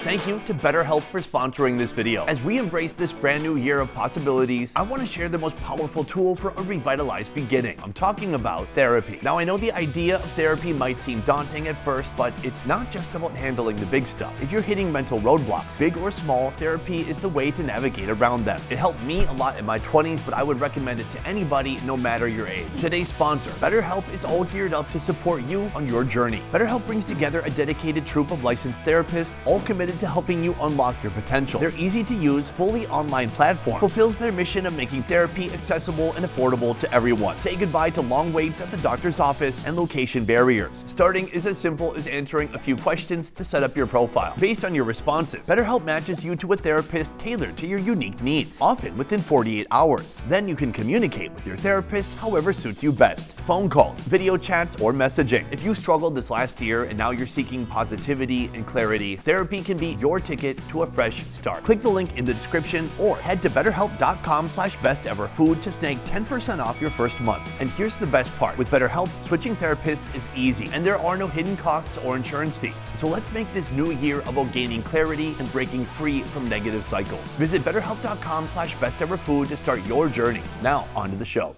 Thank you to BetterHelp for sponsoring this video. As we embrace this brand new year of possibilities, I want to share the most powerful tool for a revitalized beginning. I'm talking about therapy. Now, I know the idea of therapy might seem daunting at first, but it's not just about handling the big stuff. If you're hitting mental roadblocks, big or small, therapy is the way to navigate around them. It helped me a lot in my 20s, but I would recommend it to anybody, no matter your age. Today's sponsor, BetterHelp, is all geared up to support you on your journey. BetterHelp brings together a dedicated troupe of licensed therapists, all committed to helping you unlock your potential. Their easy-to-use, fully online platform fulfills their mission of making therapy accessible and affordable to everyone. Say goodbye to long waits at the doctor's office and location barriers. Starting is as simple as answering a few questions to set up your profile. Based on your responses, BetterHelp matches you to a therapist tailored to your unique needs, often within 48 hours. Then you can communicate with your therapist however suits you best. Phone calls, video chats, or messaging. If you struggled this last year and now you're seeking positivity and clarity, therapy can be your ticket to a fresh start. Click the link in the description or head to betterhelp.com/besteverfood to snag 10% off your first month. And here's the best part. With BetterHelp, switching therapists is easy and there are no hidden costs or insurance fees. So let's make this new year about gaining clarity and breaking free from negative cycles. Visit betterhelp.com/besteverfood to start your journey. Now, on to the show.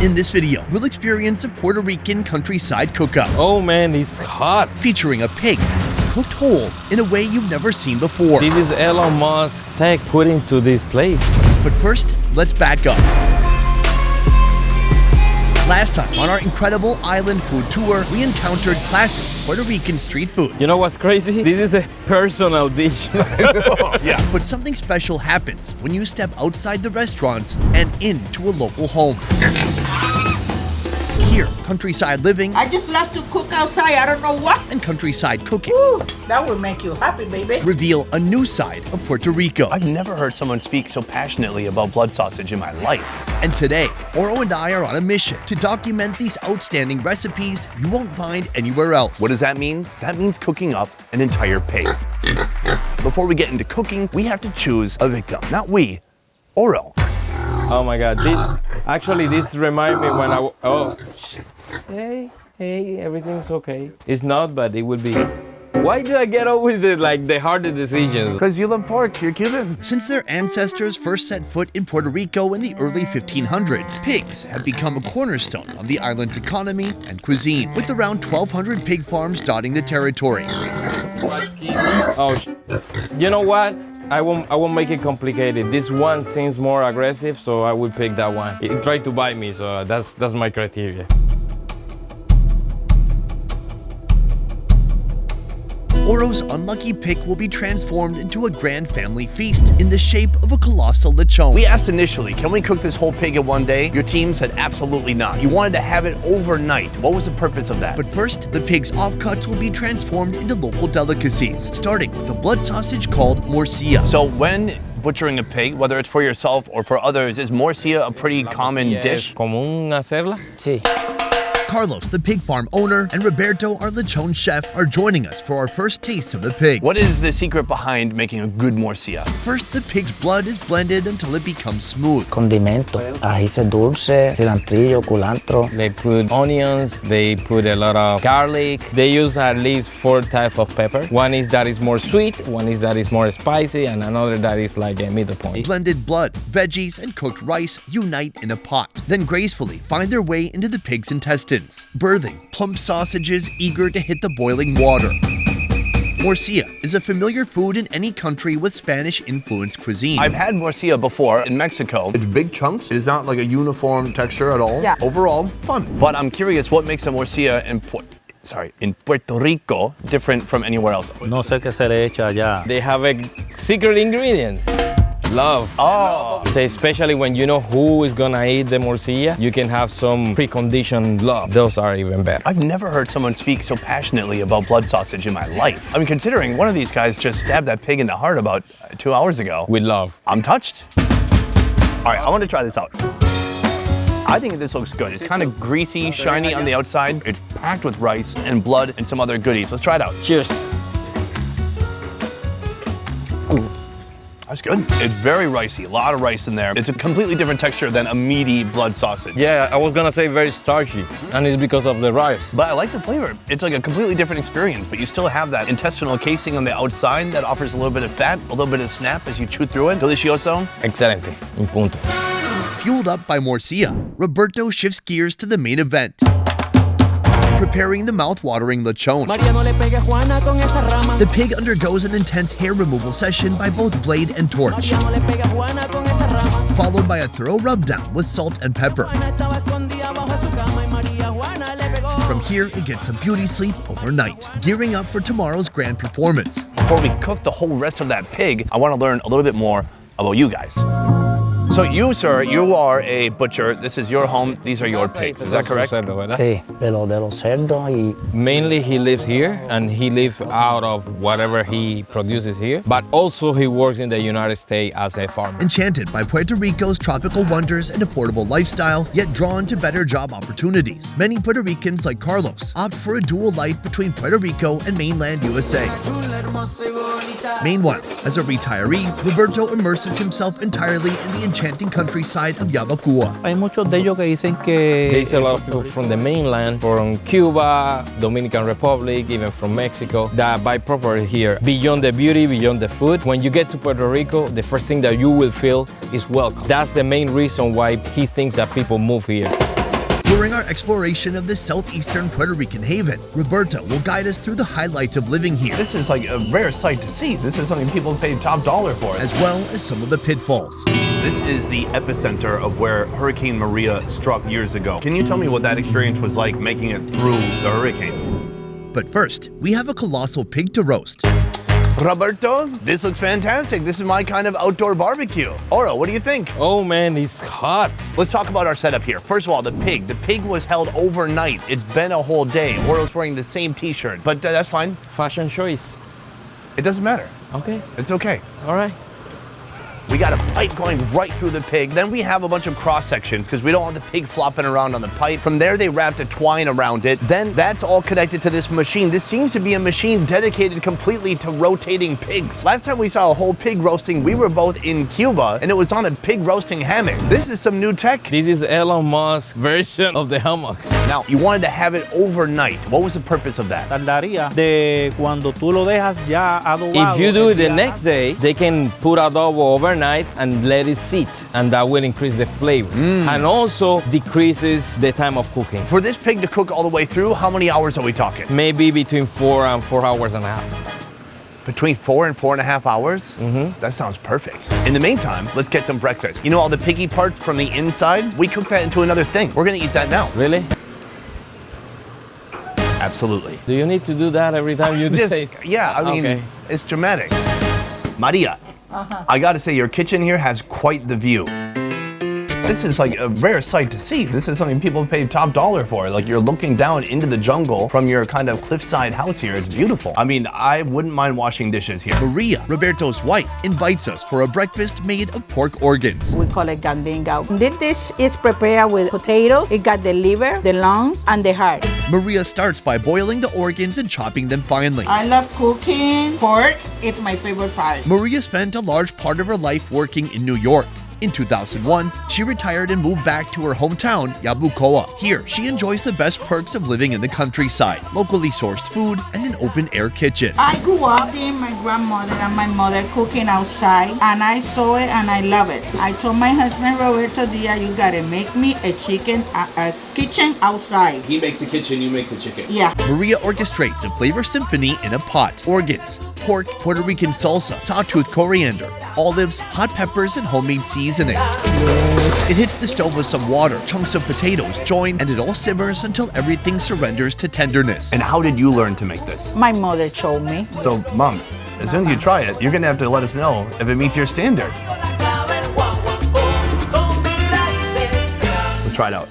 In this video, we'll experience a Puerto Rican countryside cook-up. Oh man, it's hot. Featuring a pig cooked whole in a way you've never seen before. This is Elon Musk tech put into this place. But first, let's back up. Last time on our incredible island food tour, we encountered classic Puerto Rican street food. You know what's crazy? This is a personal dish. Yeah. But something special happens when you step outside the restaurants and into a local home. Here, countryside living. I just love to cook outside, I don't know what. And countryside cooking. Ooh, that will make you happy, baby. Reveal a new side of Puerto Rico. I've never heard someone speak so passionately about blood sausage in my life. And today, Oro and I are on a mission to document these outstanding recipes you won't find anywhere else. What does that mean? That means cooking up an entire pig. Before we get into cooking, we have to choose a victim. Not we, Oro. Oh my God, this reminds me when hey, everything's okay. It's not, but it would be. Why do I get always the hardest decisions? Because you love pork, you're Cuban. Since their ancestors first set foot in Puerto Rico in the early 1500s, pigs have become a cornerstone of the island's economy and cuisine, with around 1,200 pig farms dotting the territory. Oh, you know what? I won't make it complicated. This one seems more aggressive, so I will pick that one. It tried to bite me, so that's my criteria. Oro's unlucky pick will be transformed into a grand family feast in the shape of a colossal lechon. We asked initially, can we cook this whole pig in one day? Your team said absolutely not. You wanted to have it overnight. What was the purpose of that? But first, the pig's offcuts will be transformed into local delicacies, starting with a blood sausage called morcilla. So when butchering a pig, whether it's for yourself or for others, is morcilla a pretty common dish? ¿Común hacerla? Sí. Carlos, the pig farm owner, and Roberto, our lechon chef, are joining us for our first taste of the pig. What is the secret behind making a good morcilla? First, the pig's blood is blended until it becomes smooth. Condimento, ají dulce, cilantro, culantro. They put onions, they put a lot of garlic. They use at least 4 types of pepper. One is that is more sweet, one is that is more spicy, and another that is like a middle point. Blended blood, veggies, and cooked rice unite in a pot, then gracefully find their way into the pig's intestines, birthing plump sausages eager to hit the boiling water. Morcilla is a familiar food in any country with Spanish-influenced cuisine. I've had morcilla before in Mexico. It's big chunks. It is not like a uniform texture at all. Yeah. Overall, fun. But I'm curious what makes a morcilla in Puerto Rico different from anywhere else. No sé qué se le echa allá. They have a secret ingredient. Love. Oh. So especially when you know who is gonna eat the morcilla, you can have some preconditioned love. Those are even better. I've never heard someone speak so passionately about blood sausage in my life. I mean, considering one of these guys just stabbed that pig in the heart about 2 hours ago. With love. I'm touched. All right, I want to try this out. I think this looks good. It's kind of greasy, shiny on the outside. It's packed with rice and blood and some other goodies. Let's try it out. Cheers. That's good. It's very ricey, a lot of rice in there. It's a completely different texture than a meaty blood sausage. Yeah, I was gonna say very starchy, and it's because of the rice. But I like the flavor. It's like a completely different experience, but you still have that intestinal casing on the outside that offers a little bit of fat, a little bit of snap as you chew through it. Delicioso. Excelente, un punto. Fueled up by morcilla, Roberto shifts gears to the main event, preparing the mouth-watering lechon. The pig undergoes an intense hair removal session by both blade and torch, followed by a thorough rub down with salt and pepper. From here, it gets a beauty sleep overnight, gearing up for tomorrow's grand performance. Before we cook the whole rest of that pig, I want to learn a little bit more about you guys. So you, sir, you are a butcher. This is your home. These are your pigs. Is that correct? Sí, de los cerdos y Mainly he lives here, and he lives out of whatever he produces here. But also he works in the United States as a farmer. Enchanted by Puerto Rico's tropical wonders and affordable lifestyle, yet drawn to better job opportunities. Many Puerto Ricans, like Carlos, opt for a dual life between Puerto Rico and mainland USA. Meanwhile, as a retiree, Roberto immerses himself entirely in the enchanting countryside of Yabucoa. Hay muchos de ellos que dicen que There's a lot of people from the mainland, from Cuba, Dominican Republic, even from Mexico, that buy property here. Beyond the beauty, beyond the food, when you get to Puerto Rico, the first thing that you will feel is welcome. That's the main reason why he thinks that people move here. During our exploration of this southeastern Puerto Rican haven, Roberto will guide us through the highlights of living here. This is like a rare sight to see. This is something people pay top dollar for, as well as some of the pitfalls. This is the epicenter of where Hurricane Maria struck years ago. Can you tell me what that experience was like making it through the hurricane? But first, we have a colossal pig to roast. Roberto, this looks fantastic. This is my kind of outdoor barbecue. Oro, what do you think? Oh man, it's hot. Let's talk about our setup here. First of all, the pig. The pig was held overnight. It's been a whole day. Oro's wearing the same t-shirt, but that's fine. Fashion choice. It doesn't matter. Okay, It's okay. all right. We got a pipe going right through the pig. Then we have a bunch of cross sections because we don't want the pig flopping around on the pipe. From there, they wrapped a twine around it. Then that's all connected to this machine. This seems to be a machine dedicated completely to rotating pigs. Last time we saw a whole pig roasting, we were both in Cuba and it was on a pig roasting hammock. This is some new tech. This is Elon Musk's version of the hammocks. Now, you wanted to have it overnight. What was the purpose of that? tardaría de cuando tú lo dejas ya adobado. If you do it the el día next day, they can put adobo overnight and let it sit, and that will increase the flavor and also decreases the time of cooking. For this pig to cook all the way through, how many hours are we talking? Maybe between 4 and 4 hours and a half. Between 4 and 4.5 hours? That sounds perfect. In the meantime, let's get some breakfast. You know all the piggy parts from the inside? We cook that into another thing. We're gonna eat that now. Really? Absolutely. Do you need to do that every time you say? Yeah, I mean, Okay. it's dramatic. Maria, I gotta say, your kitchen here has quite the view. This is like a rare sight to see. This is something people pay top dollar for. Like you're looking down into the jungle from your kind of cliffside house here. It's beautiful. I mean, I wouldn't mind washing dishes here. Maria, Roberto's wife, invites us for a breakfast made of pork organs. We call it GANDINGA. This dish is prepared with potatoes. It got the liver, the lungs, and the heart. Maria starts by boiling the organs and chopping them finely. I love cooking pork. It's my favorite part. Maria spent a large part of her life working in New York. In 2001, she retired and moved back to her hometown, Yabucoa. Here, she enjoys the best perks of living in the countryside, locally sourced food, and an open-air kitchen. I grew up seeing my grandmother and my mother cooking outside, and I saw it and I love it. I told my husband, Roberto, Dia, you gotta make me a kitchen outside. He makes the kitchen, you make the chicken. Yeah. Maria orchestrates a flavor symphony in a pot. Organs, pork, Puerto Rican salsa, sawtooth coriander, olives, hot peppers, and homemade seasonings. It hits the stove with some water, chunks of potatoes join, and it all simmers until everything surrenders to tenderness. And how did you learn to make this? My mother showed me. So, Mom, as soon as you try it, you're gonna have to let us know if it meets your standard. Let's try it out.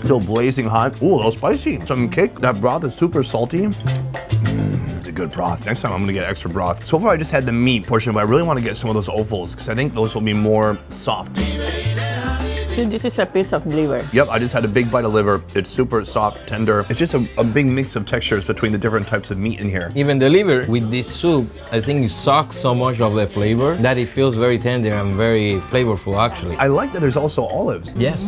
Still blazing hot. Ooh, a little spicy. Some kick. That broth is super salty. It's a good broth. Next time I'm gonna get extra broth. So far I just had the meat portion, but I really want to get some of those offals because I think those will be more soft. See, this is a piece of liver. Yep, I just had a big bite of liver. It's super soft, tender. It's just a big mix of textures between the different types of meat in here. Even the liver with this soup, I think it sucks so much of the flavor that it feels very tender and very flavorful actually. I like that there's also olives. Yes.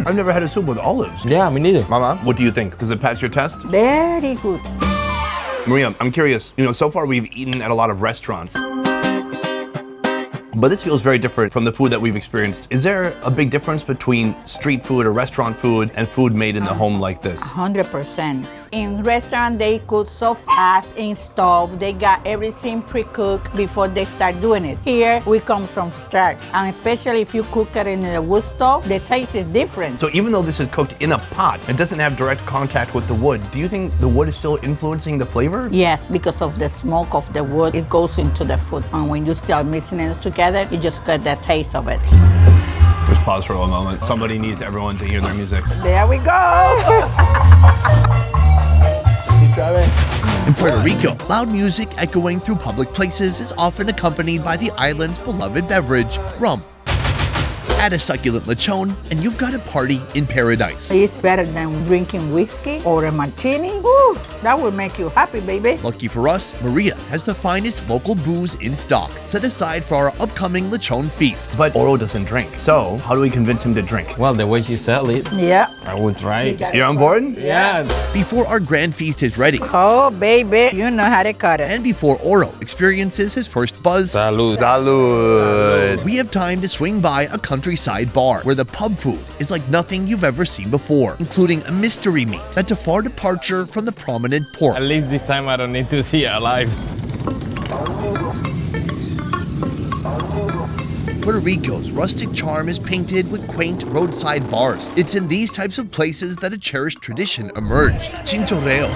I've never had a soup with olives. Yeah, me neither. Mama, what do you think? Does it pass your test? Very good. Maria, I'm curious. You know, so far we've eaten at a lot of restaurants. But this feels very different from the food that we've experienced. Is there a big difference between street food or restaurant food and food made in the home like this? 100%. In restaurant, they cook so fast in stove. They got everything pre-cooked before they start doing it. Here, we come from scratch. And especially if you cook it in a wood stove, the taste is different. So even though this is cooked in a pot, it doesn't have direct contact with the wood. Do you think the wood is still influencing the flavor? Yes, because of the smoke of the wood, it goes into the food. And when you start mixing it together, you just get the taste of it. Just pause for a moment. Somebody needs everyone to hear their music. There we go. In Puerto Rico, loud music echoing through public places is often accompanied by the island's beloved beverage, rum. Add a succulent lechon, and you've got a party in paradise. It's better than drinking whiskey or a martini. Woo, that will make you happy, baby. Lucky for us, Maria has the finest local booze in stock, set aside for our upcoming lechon feast. But Oro doesn't drink, so how do we convince him to drink? Well, the way she sell it, Yeah. I would try it. You're on board? Yeah. Before our grand feast is ready, Oh, baby, you know how to cut it. and before Oro experiences his first buzz, Salud. Salud. We have time to swing by a countryside bar where the pub food is like nothing you've ever seen before, including a mystery meat that's a far departure from the prominent pork. At least this time I don't need to see it alive. Puerto Rico's rustic charm is painted with quaint roadside bars. It's in these types of places that a cherished tradition emerged. Chinchorreo.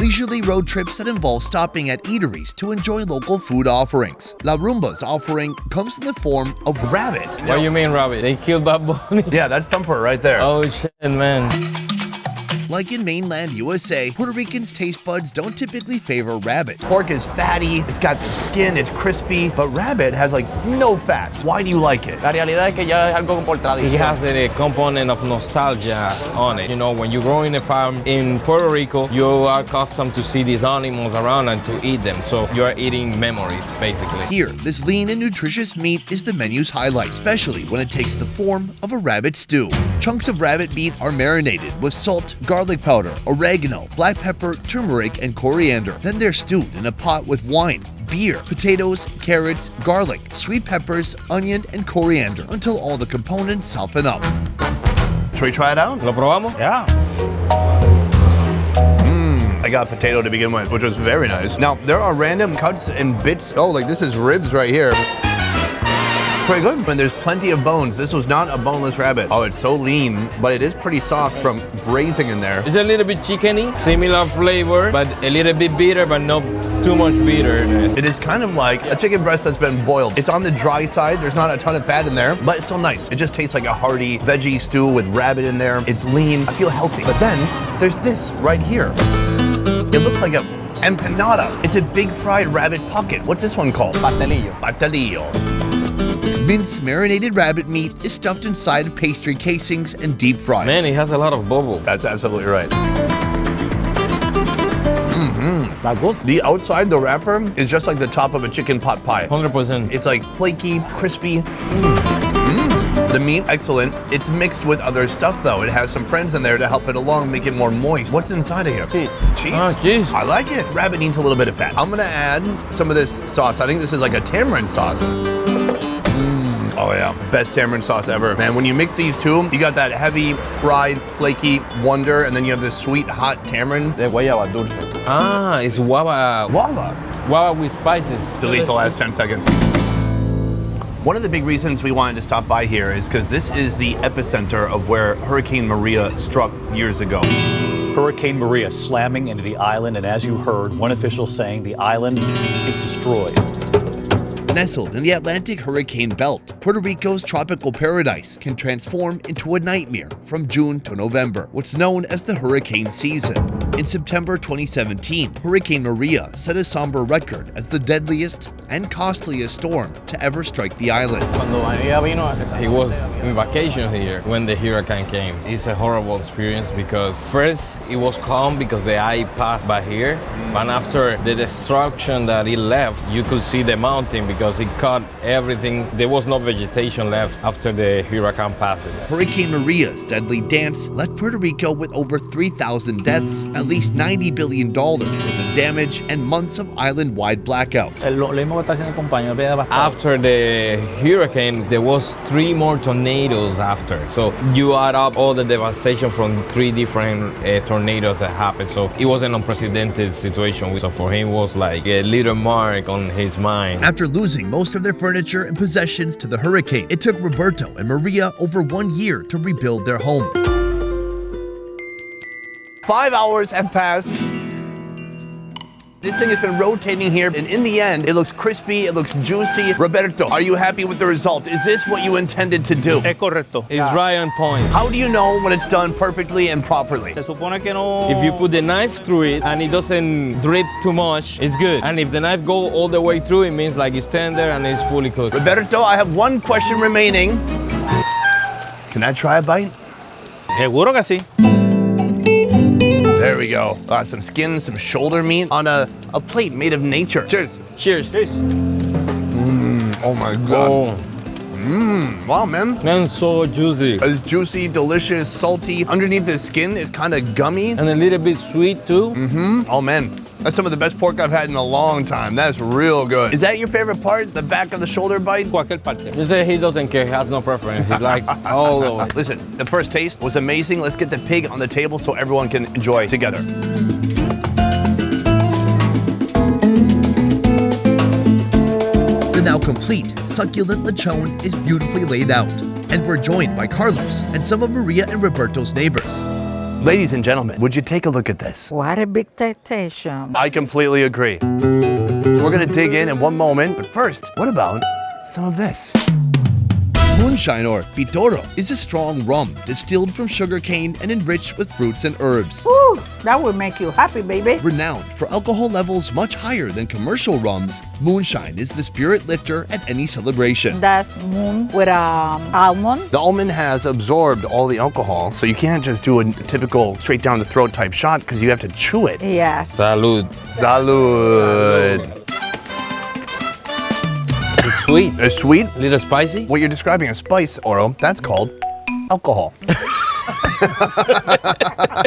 Leisurely road trips that involve stopping at eateries to enjoy local food offerings. La Rumba's offering comes in the form of rabbit. What do you mean, rabbit? They killed Bad Bunny? Yeah, that's Thumper right there. Oh shit, man. Like in mainland USA, Puerto Ricans' taste buds don't typically favor rabbit. Pork is fatty, it's got the skin, it's crispy, but rabbit has like no fats. Why do you like it? La realidad es que ya es algo por It tradición. has a component of nostalgia on it. You know, when you grow in a farm in Puerto Rico, you are accustomed to see these animals around and to eat them. So you are eating memories, basically. Here, this lean and nutritious meat is the menu's highlight, especially when it takes the form of a rabbit stew. Chunks of rabbit meat are marinated with salt, garlic powder, oregano, black pepper, turmeric, and coriander. Then they're stewed in a pot with wine, beer, potatoes, carrots, garlic, sweet peppers, onion, and coriander until all the components soften up. Should we try it out? ¿Lo probamos? Yeah. I got potato to begin with, which was very nice. Now, there are random cuts and bits. Oh, like this is ribs right here. Pretty good. And there's plenty of bones. This was not a boneless rabbit. Oh, it's so lean, but it is pretty soft from braising in there. It's a little bit chickeny, similar flavor, but a little bit bitter, but not too much bitterness. It is kind of like a chicken breast that's been boiled. It's on the dry side. There's not a ton of fat in there, but it's still nice. It just tastes like a hearty veggie stew with rabbit in there. It's lean. I feel healthy. But then there's this right here. It looks like a empanada. It's a big fried rabbit pocket. What's this one called? Pastelillo. Pastelillo. Minced marinated rabbit meat is stuffed inside of pastry casings and deep fried. Man, it has a lot of bubble. That's absolutely right. That's good. The outside, the wrapper, is just like the top of a chicken pot pie. 100%. It's like flaky, crispy. The meat, excellent. It's mixed with other stuff though. It has some friends in there to help it along, make it more moist. What's inside of here? Cheese. Cheese? Oh, cheese. I like it. Rabbit needs a little bit of fat. I'm gonna add some of this sauce. I think this is like a tamarind sauce. Oh yeah, best tamarind sauce ever. Man, when you mix these two, you got that heavy, fried, flaky wonder, and then you have this sweet, hot tamarind. De guayaba dulce. Ah, it's guava. Voila. Guava with spices. Delete the last 10 seconds. One of the big reasons we wanted to stop by here is because this is the epicenter of where Hurricane Maria struck years ago. Hurricane Maria slamming into the island, and as you heard, one official saying the island is destroyed. Nestled in the Atlantic hurricane belt, Puerto Rico's tropical paradise can transform into a nightmare from June to November, what's known as the hurricane season. In September 2017, Hurricane Maria set a somber record as the deadliest and costliest storm to ever strike the island. Cuando María vino, He was in vacation here when the hurricane came. It's a horrible experience because first it was calm because the eye passed by here, but after the destruction that it left, you could see the mountain because it cut everything. There was no vegetation left after the hurricane passed. Hurricane Maria's deadly dance left Puerto Rico with over 3,000 deaths, at least $90 billion worth of damage, and months of island-wide blackout. Lo mismo que está haciendo el compañero, ve devastado. After the hurricane, there was 3 more tornadoes after. So you add up all the devastation from 3 different tornadoes that happened. So it was an unprecedented situation. So for him, it was like a little mark on his mind. After losing most of their furniture and possessions to the hurricane, it took Roberto and Maria over 1 year to rebuild their home. 5 hours have passed. This thing has been rotating here, and in the end, it looks crispy, it looks juicy. Roberto, are you happy with the result? Is this what you intended to do? Es correcto. It's right on point. How do you know when it's done perfectly and properly? Se supone que no. If you put the knife through it and it doesn't drip too much, it's good. And if the knife goes all the way through, it means like it's tender and it's fully cooked. Roberto, I have one question remaining. Can I try a bite? Seguro que sí. There we go. Some skin, some shoulder meat on a plate made of nature. Cheers. Cheers. Oh my God. Wow, man. And so juicy. It's juicy, delicious, salty. Underneath the skin, it's kind of gummy. And a little bit sweet too. Oh man, that's some of the best pork I've had in a long time. That's real good. Is that your favorite part, the back of the shoulder bite? Cualquier parte. You say he doesn't care, he has no preference. He likes all of it. Listen, the first taste was amazing. Let's get the pig on the table so everyone can enjoy together. The now complete, succulent lechon is beautifully laid out, and we're joined by Carlos and some of Maria and Roberto's neighbors. Ladies and gentlemen, would you take a look at this? What a big temptation. I completely agree. We're gonna dig in one moment, but first, what about some of this? Moonshine, or pitoro, is a strong rum distilled from sugarcane and enriched with fruits and herbs. Woo, that will make you happy, baby. Renowned for alcohol levels much higher than commercial rums, moonshine is the spirit lifter at any celebration. That's moon with almond. The almond has absorbed all the alcohol, so you can't just do a typical straight down the throat type shot because you have to chew it. Yes. Salud. Salud. It's sweet. It's sweet. A little spicy. What you're describing as spice, Oro, that's called alcohol.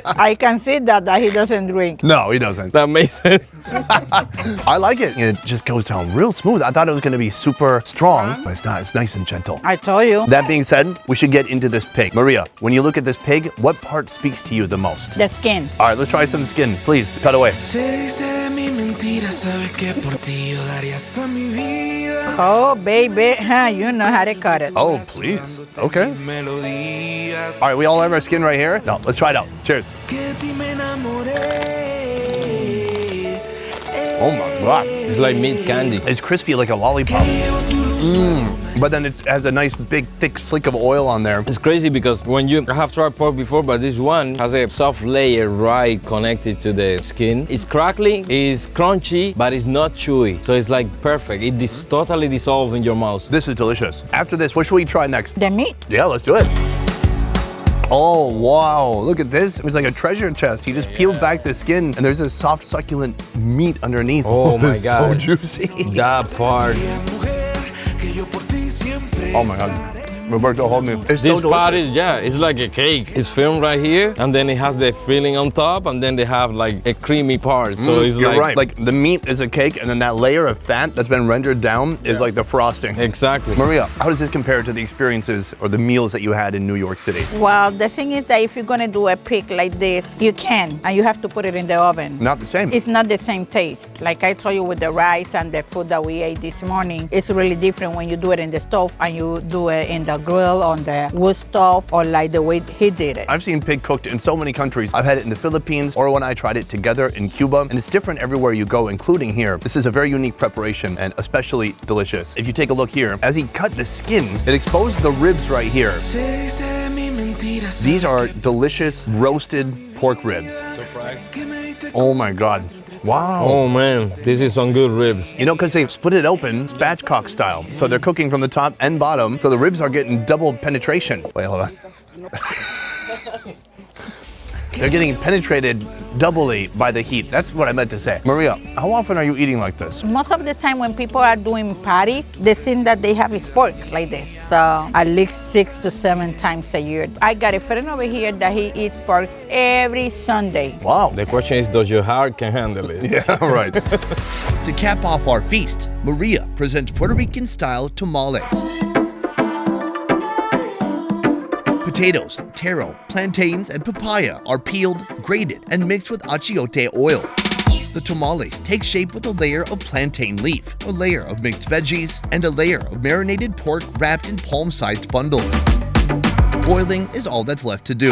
I can see that he doesn't drink. No, he doesn't. That makes sense. I like it. It just goes down real smooth. I thought it was going to be super strong, but it's not. It's nice and gentle. I told you. That being said, we should get into this pig. Maria, when you look at this pig, what part speaks to you the most? The skin. All right, let's try some skin. Please, cut away. Oh, baby, you know how to cut it. Oh, please. Okay. All right, we all have our skin right here. No, let's try it out. Cheers. Oh my God. It's like meat candy. It's crispy like a lollipop. But then it has a nice big thick slick of oil on there. It's crazy because when you have tried pork before, but this one has a soft layer right connected to the skin. It's crackly, it's crunchy, but it's not chewy. So it's like perfect. It is totally dissolved in your mouth. This is delicious. After this, what should we try next? The meat. Yeah, let's do it. Oh, wow. Look at this. It's like a treasure chest. You just peeled back the skin and there's a soft, succulent meat underneath. Oh my It's God. so juicy. That part. Oh my God. Roberto, hold me. It's This so part delicious. is, yeah, it's like a cake. It's filmed right here, and then it has the filling on top, and then they have like a creamy part. So it's You're like, right. Like the meat is a cake and then that layer of fat that's been rendered down is like the frosting. exactly. Maria, how does this compare to the experiences or the meals that you had in New York City? Well, the thing is that if you're gonna do a pig like this, you can, and you have to put it in the oven. Not the same. It's not the same taste. Like I told you with the rice and the food that we ate this morning, it's really different when you do it in the stove and you do it in the grill on the wood stove or like the way he did it. I've seen pig cooked in so many countries. I've had it in the Philippines or when I tried it together in Cuba, and it's different everywhere you go, including here. This is a very unique preparation and especially delicious. If you take a look here, as he cut the skin, it exposed the ribs right here. These are delicious roasted pork ribs. Oh my God. Wow. Oh man, this is some good ribs. You know, because they split it open spatchcock style. So they're cooking from the top and bottom. So the ribs are getting double penetration. Wait, hold on. They're getting penetrated doubly by the heat. That's what I meant to say. Maria, how often are you eating like this? Most of the time when people are doing parties, the thing that they have is pork like this. So at least 6 to 7 times a year. I got a friend over here that he eats pork every Sunday. Wow. The question is, does your heart can handle it? Yeah, right. To cap off our feast, Maria presents Puerto Rican style tamales. Potatoes, taro, plantains, and papaya are peeled, grated, and mixed with achiote oil. The tamales take shape with a layer of plantain leaf, a layer of mixed veggies, and a layer of marinated pork wrapped in palm-sized bundles. Boiling is all that's left to do.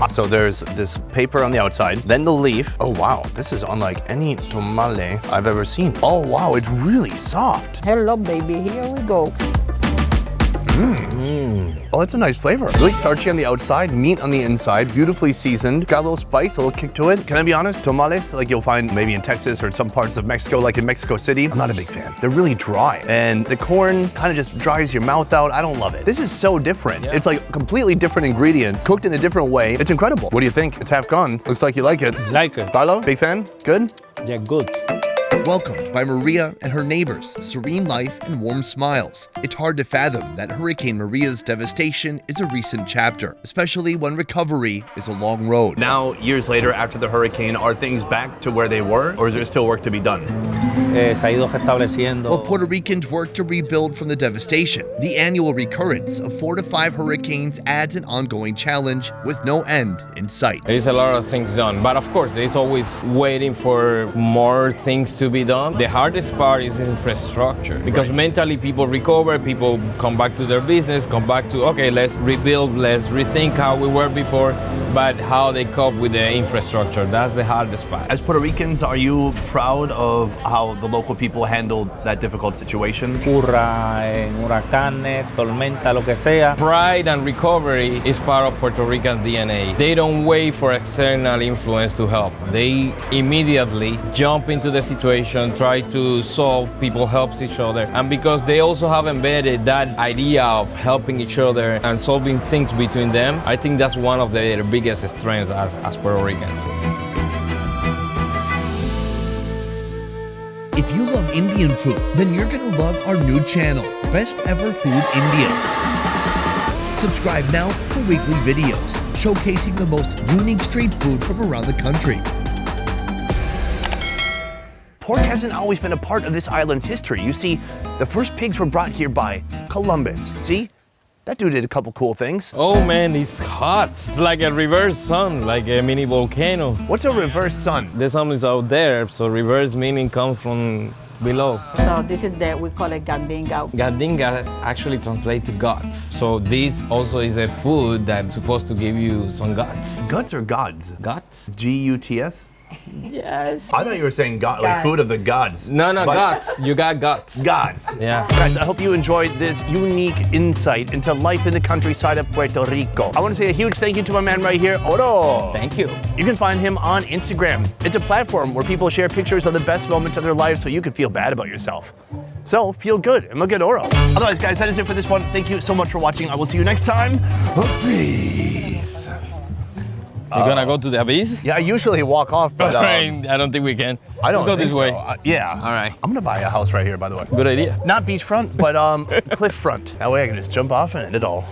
So there's this paper on the outside, then the leaf. Oh wow, this is unlike any tamale I've ever seen. Oh wow, it's really soft. Hello, baby. Here we go. Oh, that's a nice flavor. Really starchy on the outside, meat on the inside, beautifully seasoned. Got a little spice, a little kick to it. Can I be honest? Tamales, like you'll find maybe in Texas or some parts of Mexico, like in Mexico City, I'm not a big fan. They're really dry. And the corn kind of just dries your mouth out. I don't love it. This is so different. Yeah. It's like completely different ingredients, cooked in a different way. It's incredible. What do you think? It's half gone. Looks like you like it. Like it. Carlo, big fan? Good? Yeah, good. Welcomed by Maria and her neighbors, serene life and warm smiles. It's hard to fathom that Hurricane Maria's devastation is a recent chapter, especially when recovery is a long road. Now, years later after the hurricane, are things back to where they were, or is there still work to be done? Se ha ido restableciendo. While Puerto Ricans work to rebuild from the devastation, the annual recurrence of 4 to 5 hurricanes adds an ongoing challenge with no end in sight. There is a lot of things done, but of course, there is always waiting for more things to be done. The hardest part is infrastructure, because mentally people recover, people come back to their business, come back to, okay, let's rebuild, let's rethink how we were before, but how they cope with the infrastructure, that's the hardest part. As Puerto Ricans, are you proud of how the local people handled that difficult situation? Ocurra en huracanes, tormenta, lo que sea. Pride and recovery is part of Puerto Rican DNA. They don't wait for external influence to help. They immediately jump into the situation, try to solve, people help each other. And because they also have embedded that idea of helping each other and solving things between them, I think that's one of their biggest strengths as Puerto Ricans. If you love Indian food, then you're gonna love our new channel, Best Ever Food India. Subscribe now for weekly videos showcasing the most unique street food from around the country. Pork hasn't always been a part of this island's history. You see, the first pigs were brought here by Columbus. See? That dude did a couple cool things. Oh man, it's hot. It's like a reverse sun, like a mini volcano. What's a reverse sun? The sun is out there, so reverse meaning comes from below. So this is we call it gandinga. Gandinga actually translates to guts. So this also is a food that's supposed to give you some guts. Guts or gods? Guts? G-U-T-S? Yes. I thought you were saying God, like food of the gods. No, But- guts. You got guts. Gods. Yeah. Guys, I hope you enjoyed this unique insight into life in the countryside of Puerto Rico. I want to say a huge thank you to my man right here, Oro. Thank you. You can find him on Instagram. It's a platform where people share pictures of the best moments of their lives so you can feel bad about yourself. So feel good and look at Oro. Otherwise, guys, that is it for this one. Thank you so much for watching. I will see you next time. Peace. You're gonna go to the abyss? Yeah, I usually walk off, but I don't think we can. I don't Let's go think this way. so. Yeah. All right. I'm gonna buy a house right here, by the way. Good idea. Not beachfront, but cliff front. That way I can just jump off and end it all.